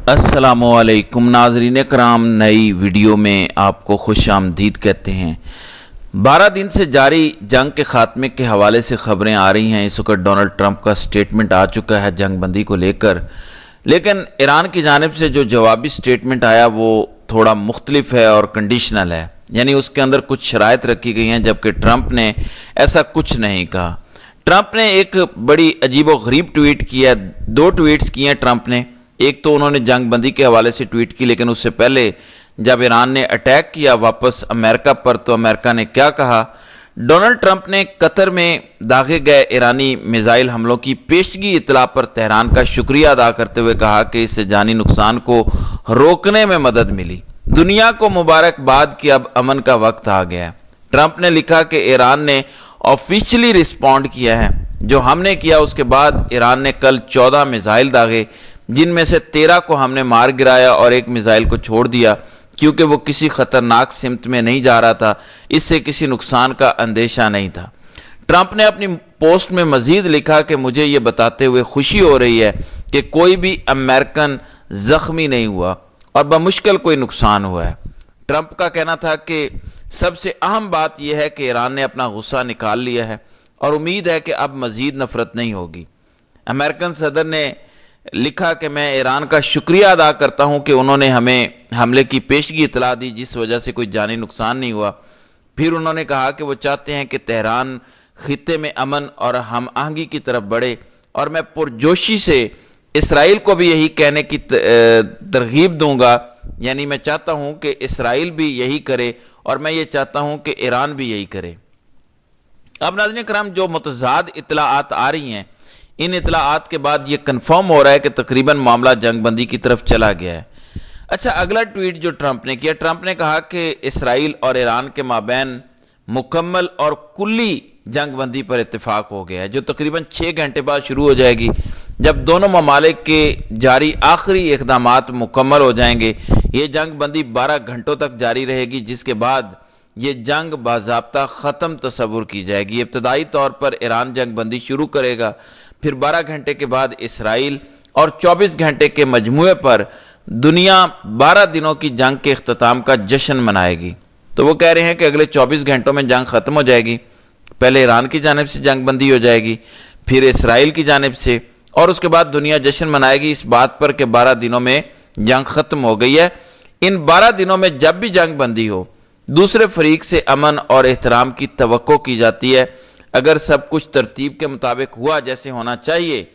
अस्सलामुअलैकुम नाज़रीन कराम, नई वीडियो में आपको खुश आमदीद कहते हैं। 12 दिन से जारी जंग के ख़ात्मे के हवाले से ख़बरें आ रही हैं। इस वक्त डोनाल्ड ट्रंप का स्टेटमेंट आ चुका है जंग बंदी को लेकर, लेकिन ईरान की जानिब से जो जवाबी स्टेटमेंट आया वो थोड़ा मुख्तलिफ है और कंडीशनल है, यानी उसके अंदर कुछ शराइत रखी गई हैं, जबकि ट्रंप ने ऐसा कुछ नहीं कहा। ट्रंप ने एक बड़ी अजीब व गरीब ट्वीट किया, दो ट्वीट्स किए हैं ट्रंप ने। एक तो उन्होंने जंग बंदी के हवाले से ट्वीट की, लेकिन उससे पहले जब ईरान ने अटैक किया वापस अमेरिका पर, तो अमेरिका ने क्या कहा। डोनाल्ड ट्रंप ने कतर में दागे गए ईरानी मिसाइल हमलों की पेशगी इतला पर तेहरान का शुक्रिया अदा करते हुए कहा कि इससे जानी नुकसान को रोकने में मदद मिली। दुनिया को मुबारकबाद कि अब अमन का वक्त आ गया। ट्रंप ने लिखा कि ईरान ने ऑफिशियली रिस्पॉन्ड किया है। जो हमने किया उसके बाद ईरान ने कल 14 मिसाइल दागे, जिनमें से 13 को हमने मार गिराया और एक मिसाइल को छोड़ दिया क्योंकि वो किसी खतरनाक सिमत में नहीं जा रहा था। इससे किसी नुकसान का अंदेशा नहीं था। ट्रंप ने अपनी पोस्ट में मजीद लिखा कि मुझे ये बताते हुए खुशी हो रही है कि कोई भी अमेरिकन जख्मी नहीं हुआ और बमुश्किल कोई नुकसान हुआ है। ट्रंप का कहना था कि सबसे अहम बात यह है कि ईरान ने अपना गुस्सा निकाल लिया है और उम्मीद है कि अब मजीद नफरत नहीं होगी। अमेरिकन सदर ने लिखा कि मैं ईरान का शुक्रिया अदा करता हूं कि उन्होंने हमें हमले की पेशगी इतला दी, जिस वजह से कोई जानी नुकसान नहीं हुआ। फिर उन्होंने कहा कि वो चाहते हैं कि तेहरान खित्ते में अमन और हम आहंगी की तरफ बढ़े, और मैं पुरजोशी से इसराइल को भी यही कहने की तरगीब दूंगा, यानी मैं चाहता हूं कि इसराइल भी यही करे और मैं ये चाहता हूं कि ईरान भी यही करे। अब नाज़रीन कराम, जो मुतज़ाद इतलाआत आ रही हैं, इन इतलाआत के बाद ये कन्फर्म हो रहा है कि तकरीबन मामला जंग बंदी की तरफ चला गया है। अच्छा, अगला ट्वीट जो ट्रंप ने किया, ट्रंप ने कहा कि इसराइल और ईरान के माबैन मुकम्मल और कुल्ली जंग बंदी पर इत्तेफाक हो गया है, जो तकरीबन 6 घंटे बाद शुरू हो जाएगी, जब दोनों ममालिक के जारी आखिरी इक़दामात मुकम्मल हो जाएंगे। ये जंग बंदी 12 घंटों तक जारी रहेगी, जिसके बाद ये जंग बाज़ाब्ता ख़त्म तस्वुर की जाएगी। इब्तदाई तौर पर ईरान जंग बंदी शुरू करेगा, फिर 12 घंटे के बाद इसराइल, और 24 घंटे के मजमूए पर दुनिया 12 दिनों की जंग के इख्तिताम का जश्न मनाएगी। तो वो कह रहे हैं कि अगले 24 घंटों में जंग ख़त्म हो जाएगी। पहले ईरान की जानिब से जंग बंदी हो जाएगी, फिर इसराइल की जानिब से, और उसके बाद दुनिया जश्न मनाएगी इस बात पर कि 12 दिनों में जंग ख़त्म हो गई है। इन 12 दिनों में जब भी जंग बंदी हो, दूसरे फरीक से अमन और एहतराम की तवक्को की जाती है। अगर सब कुछ तरतीब के मुताबिक हुआ जैसे होना चाहिए,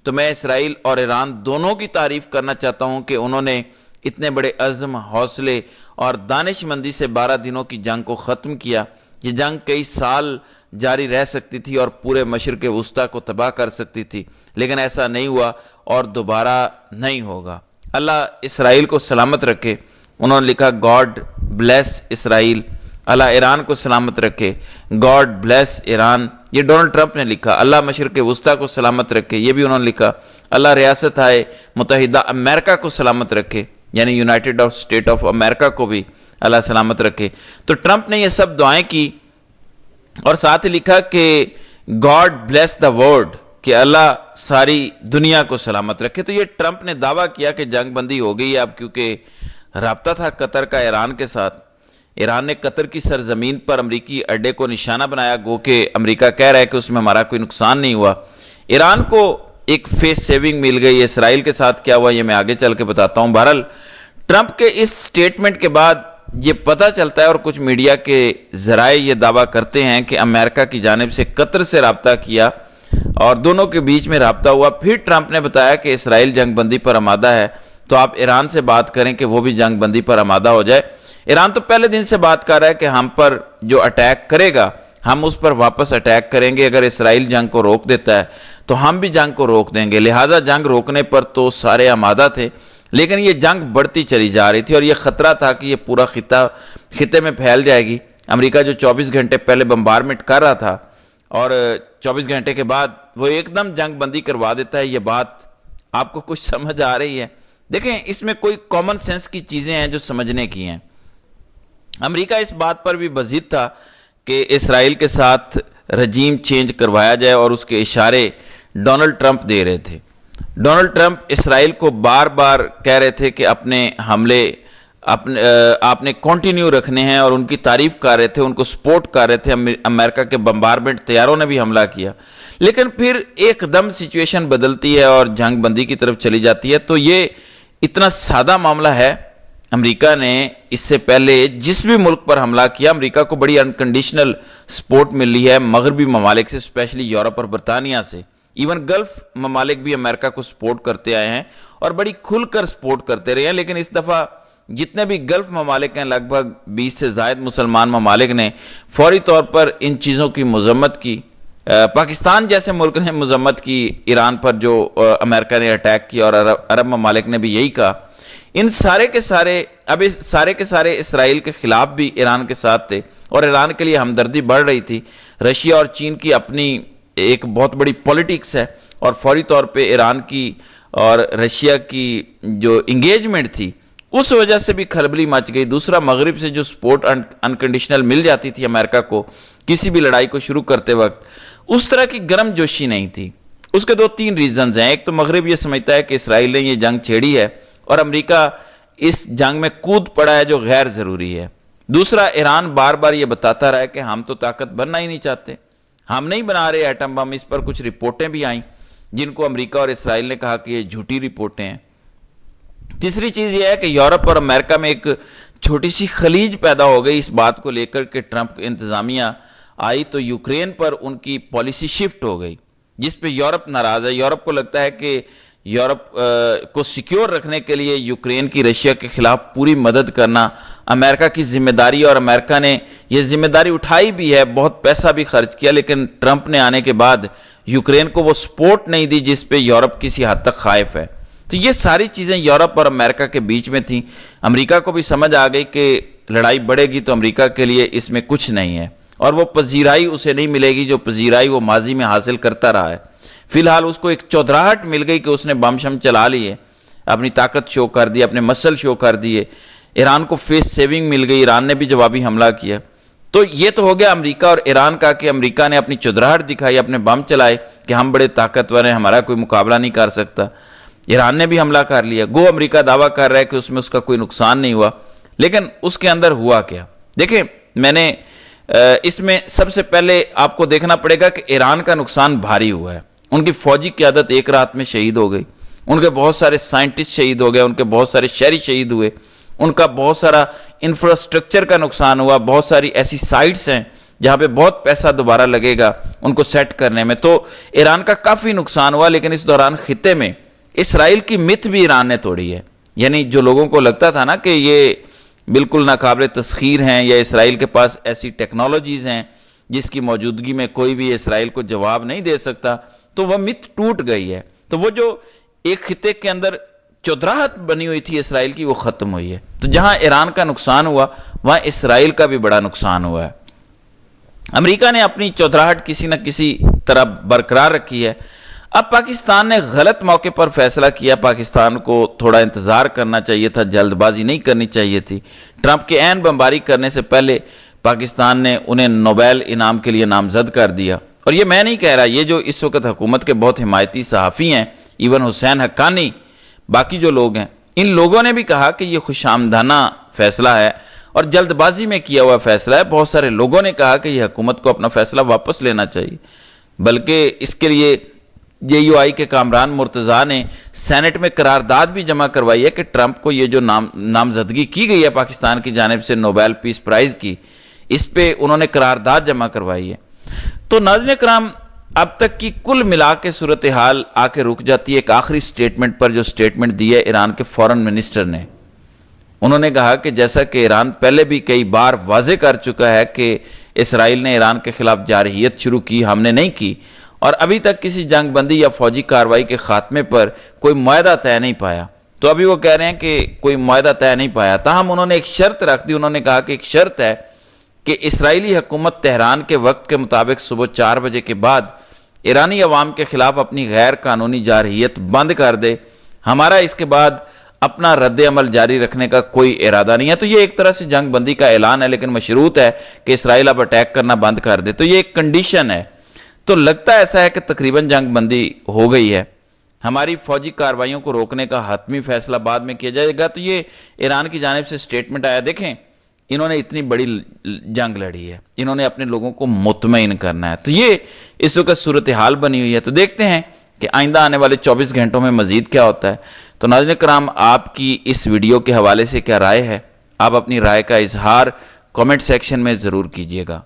तो मैं इसराइल और ईरान दोनों की तारीफ करना चाहता हूं कि उन्होंने इतने बड़े अज़्म, हौसले और दानिशमंदी से 12 दिनों की जंग को ख़त्म किया। ये जंग कई साल जारी रह सकती थी और पूरे मशरिक़ वुस्ता को तबाह कर सकती थी, लेकिन ऐसा नहीं हुआ और दोबारा नहीं होगा। अल्लाह इसराइल को सलामत रखे। उन्होंने लिखा, गॉड ब्लेस इसराइल। अल्लाह ईरान को सलामत रखे, गॉड ब्लेस ईरान। ये डोनाल्ड ट्रंप ने लिखा। अल्लाह मशरिक़ वुस्ता को सलामत रखे, ये भी उन्होंने लिखा। अल्लाह रियासत आए मुत्तहिदा अमेरिका को सलामत रखे, यानी यूनाइटेड स्टेट ऑफ अमेरिका को भी अल्लाह सलामत रखे। तो ट्रंप ने ये सब दुआएं की और साथ ही लिखा कि गॉड ब्लेस द वर्ल्ड, कि अल्लाह सारी दुनिया को सलामत रखे। तो ये ट्रंप ने दावा किया कि जंग बंदी हो गई है अब, क्योंकि राब्ता था कतर का ईरान के साथ। ईरान ने कतर की सरजमीन पर अमरीकी अड्डे को निशाना बनाया, गो कि अमरीका कह रहा है कि उसमें हमारा कोई नुकसान नहीं हुआ। ईरान को एक फेस सेविंग मिल गई। इसराइल के साथ क्या हुआ ये मैं आगे चल के बताता हूं। बहरहाल ट्रंप के इस स्टेटमेंट के बाद ये पता चलता है, और कुछ मीडिया के जराए ये दावा करते हैं कि अमेरिका की जानिब से कतर से रब्ता किया और दोनों के बीच में रब्ता हुआ। फिर ट्रंप ने बताया कि इसराइल जंग बंदी पर आमादा है, तो आप ईरान से बात करें कि वो भी जंग बंदी पर आमादा हो जाए। ईरान तो पहले दिन से बात कर रहा है कि हम पर जो अटैक करेगा हम उस पर वापस अटैक करेंगे। अगर इसराइल जंग को रोक देता है तो हम भी जंग को रोक देंगे। लिहाजा जंग रोकने पर तो सारे आमादा थे, लेकिन ये जंग बढ़ती चली जा रही थी और ये ख़तरा था कि ये पूरा खित्ते में फैल जाएगी। अमेरिका जो 24 घंटे पहले बम्बारमेंट कर रहा था और 24 घंटे के बाद वो एकदम जंग बंदी करवा देता है, ये बात आपको कुछ समझ आ रही है? देखें, इसमें कोई कॉमन सेंस की चीज़ें हैं जो समझने की हैं। अमेरिका इस बात पर भी बज़िद था कि इसराइल के साथ रजीम चेंज करवाया जाए और उसके इशारे डोनाल्ड ट्रंप दे रहे थे। ڈونلڈ ٹرمپ اسرائیل کو بار بار کہہ رہے تھے کہ اپنے حملے آپ نے کنٹینیو رکھنے ہیں اور ان کی تعریف کر رہے تھے، ان کو سپورٹ کر رہے تھے۔ امریکہ کے بمبارمنٹ طیاروں نے بھی حملہ کیا، لیکن پھر ایک دم سچویشن بدلتی ہے اور جنگ بندی کی طرف چلی جاتی ہے۔ تو یہ اتنا سادہ معاملہ ہے۔ امریکہ نے اس سے پہلے جس بھی ملک پر حملہ کیا، امریکہ کو بڑی انکنڈیشنل سپورٹ ملی ہے مغربی ممالک سے، اسپیشلی یورپ اور برطانیہ سے۔ ایون گلف ممالک بھی امریکہ کو سپورٹ کرتے آئے ہیں اور بڑی کھل کر سپورٹ کرتے رہے ہیں، لیکن اس دفعہ جتنے بھی گلف ممالک ہیں، لگ بھگ 20 سے زائد مسلمان ممالک نے فوری طور پر ان چیزوں کی مذمت کی۔ پاکستان جیسے ملک نے مذمت کی ایران پر جو امریکہ نے اٹیک کیا، اور عرب ممالک نے بھی یہی کہا۔ ان سارے کے سارے اسرائیل کے خلاف بھی ایران کے ساتھ تھے، اور ایران کے لیے ہمدردی بڑھ رہی تھی۔ رشیا اور چین کی اپنی ایک بہت بڑی پولیٹکس ہے، اور فوری طور پہ ایران کی اور رشیا کی جو انگیجمنٹ تھی اس وجہ سے بھی کھلبلی مچ گئی۔ دوسرا، مغرب سے جو سپورٹ انکنڈیشنل مل جاتی تھی امریکہ کو کسی بھی لڑائی کو شروع کرتے وقت، اس طرح کی گرم جوشی نہیں تھی۔ اس کے 2-3 ریزنز ہیں۔ ایک تو مغرب یہ سمجھتا ہے کہ اسرائیل نے یہ جنگ چھیڑی ہے اور امریکہ اس جنگ میں کود پڑا ہے جو غیر ضروری ہے۔ دوسرا، ایران بار بار یہ بتاتا رہا ہے کہ ہم تو طاقت بننا ہی نہیں چاہتے، ہم نہیں بنا رہے ایٹم بم۔ اس پر کچھ رپورٹیں بھی آئیں جن کو امریکہ اور اسرائیل نے کہا کہ یہ جھوٹی رپورٹیں ہیں۔ تیسری چیز یہ ہے کہ یورپ اور امریکہ میں ایک چھوٹی سی خلیج پیدا ہو گئی اس بات کو لے کر کہ ٹرمپ انتظامیہ آئی تو یوکرین پر ان کی پالیسی شفٹ ہو گئی، جس پہ یورپ ناراض ہے۔ یورپ کو لگتا ہے کہ یورپ کو سیکیور رکھنے کے لیے یوکرین کی رشیا کے خلاف پوری مدد کرنا امریکہ کی ذمہ داری، اور امریکہ نے یہ ذمہ داری اٹھائی بھی ہے، بہت پیسہ بھی خرچ کیا، لیکن ٹرمپ نے آنے کے بعد یوکرین کو وہ سپورٹ نہیں دی جس پہ یورپ کسی حد تک خائف ہے۔ تو یہ ساری چیزیں یورپ اور امریکہ کے بیچ میں تھیں۔ امریکہ کو بھی سمجھ آ گئی کہ لڑائی بڑھے گی تو امریکہ کے لیے اس میں کچھ نہیں ہے، اور وہ پذیرائی اسے نہیں ملے گی جو پذیرائی وہ ماضی میں حاصل کرتا رہا ہے۔ فی الحال اس کو ایک چودراہٹ مل گئی کہ اس نے بم شم چلا لیے، اپنی طاقت شو کر دی، اپنے مسل شو کر دیے۔ ایران کو فیس سیونگ مل گئی، ایران نے بھی جوابی حملہ کیا۔ تو یہ تو ہو گیا امریکہ اور ایران کا کہ امریکہ نے اپنی چودراہٹ دکھائی، اپنے بم چلائے کہ ہم بڑے طاقتور ہیں، ہمارا کوئی مقابلہ نہیں کر سکتا۔ ایران نے بھی حملہ کر لیا، گو امریکہ دعویٰ کر رہا ہے کہ اس کا کوئی نقصان نہیں ہوا، لیکن اس کے اندر ہوا کیا؟ دیکھیں، میں نے اس میں سب سے پہلے آپ کو دیکھنا پڑے گا کہ ایران کا نقصان بھاری ہوا ہے۔ ان کی فوجی قیادت ایک رات میں شہید ہو گئی، ان کے بہت سارے سائنٹسٹ شہید ہو گئے، ان کے بہت سارے شہری شہید ہوئے، ان کا بہت سارا انفراسٹرکچر کا نقصان ہوا، بہت ساری ایسی سائٹس ہیں جہاں پہ بہت پیسہ دوبارہ لگے گا ان کو سیٹ کرنے میں۔ تو ایران کا کافی نقصان ہوا، لیکن اس دوران خطے میں اسرائیل کی مت بھی ایران نے توڑی ہے۔ یعنی جو لوگوں کو لگتا تھا نا کہ یہ بالکل ناقابل تسخیر ہیں یا اسرائیل کے پاس ایسی ٹیکنالوجیز ہیں جس کی موجودگی میں کوئی بھی اسرائیل کو جواب نہیں دے سکتا، تو وہ مت ٹوٹ گئی ہے۔ تو وہ جو ایک خطے کے اندر چودراہٹ بنی ہوئی تھی اسرائیل کی، وہ ختم ہوئی ہے۔ تو جہاں ایران کا نقصان ہوا وہاں اسرائیل کا بھی بڑا نقصان ہوا ہے۔ امریکہ نے اپنی چودراہٹ کسی نہ کسی طرح برقرار رکھی ہے۔ اب پاکستان نے غلط موقع پر فیصلہ کیا، پاکستان کو تھوڑا انتظار کرنا چاہیے تھا، جلد بازی نہیں کرنی چاہیے تھی۔ ٹرمپ کے عین بمباری کرنے سے پہلے پاکستان نے انہیں نوبیل انعام کے لیے نامزد کر دیا۔ اور یہ میں نہیں کہہ رہا، یہ جو اس وقت حکومت کے بہت حمایتی صحافی ہیں، ایون حسین حقانی، باقی جو لوگ ہیں، ان لوگوں نے بھی کہا کہ یہ خوش آمدانہ فیصلہ ہے اور جلد بازی میں کیا ہوا فیصلہ ہے۔ بہت سارے لوگوں نے کہا کہ یہ حکومت کو اپنا فیصلہ واپس لینا چاہیے، بلکہ اس کے لیے JUI کے کامران مرتضیٰ نے سینٹ میں قرارداد بھی جمع کروائی ہے کہ ٹرمپ کو یہ جو نامزدگی کی گئی ہے پاکستان کی جانب سے نوبیل پیس پرائز کی، اس پہ انہوں نے قرارداد جمع کروائی ہے۔ تو ناظرین کرام، اب تک کی کل ملا کے صورتحال آ کے رک جاتی ہے ایک آخری سٹیٹمنٹ پر، جو سٹیٹمنٹ دی ہے ایران کے فورن منسٹر نے۔ انہوں نے کہا کہ جیسا کہ ایران پہلے بھی کئی بار واضح کر چکا ہے کہ اسرائیل نے ایران کے خلاف جارحیت شروع کی، ہم نے نہیں کی، اور ابھی تک کسی جنگ بندی یا فوجی کارروائی کے خاتمے پر کوئی معاہدہ طے نہیں پایا۔ تو ابھی وہ کہہ رہے ہیں کہ کوئی معاہدہ طے نہیں پایا، تاہم انہوں نے ایک شرط رکھ دی۔ انہوں نے کہا کہ ایک شرط ہے کہ اسرائیلی حکومت تہران کے وقت کے مطابق صبح 4 بجے کے بعد ایرانی عوام کے خلاف اپنی غیر قانونی جارحیت بند کر دے، ہمارا اس کے بعد اپنا رد عمل جاری رکھنے کا کوئی ارادہ نہیں ہے۔ تو یہ ایک طرح سے جنگ بندی کا اعلان ہے، لیکن مشروط ہے کہ اسرائیل اب اٹیک کرنا بند کر دے۔ تو یہ ایک کنڈیشن ہے۔ تو لگتا ایسا ہے کہ تقریباً جنگ بندی ہو گئی ہے۔ हमारी फौजी कार्रवाइयों को रोकने का हतमी फैसला बाद में किया जाएगा। तो ये ईरान की जानिब से स्टेटमेंट आया। देखें, इन्होंने इतनी बड़ी जंग लड़ी है, इन्होंने अपने लोगों को मुतमईन करना है। तो ये इस वक्त सूरत हाल बनी हुई है। तो देखते हैं कि आइंदा आने वाले 24 घंटों में मजीद क्या होता है। तो नाज़रीन कराम, आपकी इस वीडियो के हवाले से क्या राय है? आप अपनी राय का इजहार कमेंट सेक्शन में ज़रूर कीजिएगा।